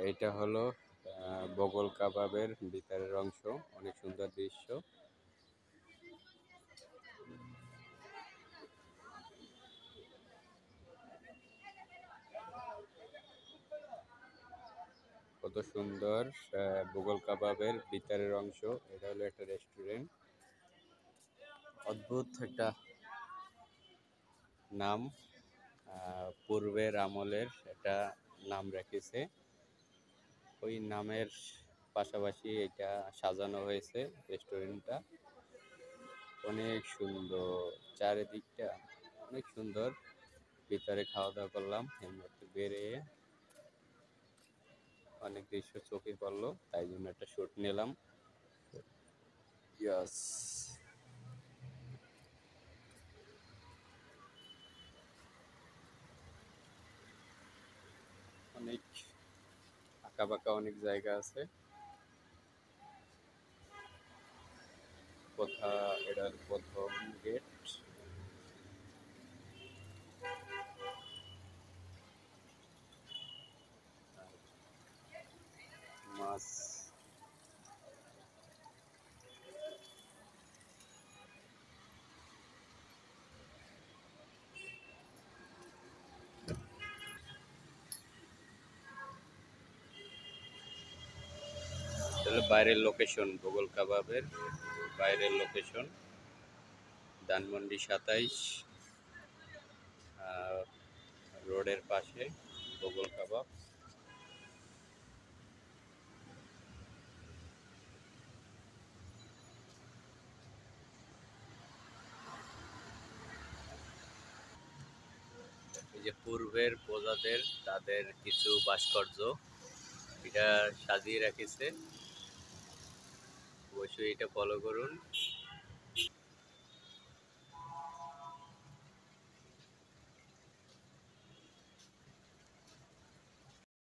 এটা হলো বগল কাবাবের ভিতরের অংশ, অনেক সুন্দর দৃশ্য। কত সুন্দর বগল কাবাবের ভিতরের অংশ। এটা হলো একটা রেস্টুরেন্ট, অদ্ভুত একটা নাম, পূর্বের আমলের একটা নাম রেখেছে। ওই নামের পাশাপাশি এটা সাজানো হয়েছে রেস্টুরেন্টটা। অনেক সুন্দর, চারিদিকটা অনেক সুন্দর। ভিতরে খাওয়া দাওয়া করলাম, এর মধ্যে বেরিয়ে অনেক দৃশ্য চোখে পড়লো, তাই জন্য একটা শুট নিলাম। ইয়াস, অনেক আঁকা বাঁকা অনেক জায়গা আছে। এটার প্রথম গেট। মাছ, বাইরের লোকেশন, বগল কাবাবের বাইরের লোকেশন ধানমন্ডি 27 রোডের পাশে বগল কাবাব। এই যে পূর্বের প্রজাদের তাদের কিছু ভাস্কর্য এটা সাজিয়ে রেখেছে, অবশ্যই এটা ফলো করুন।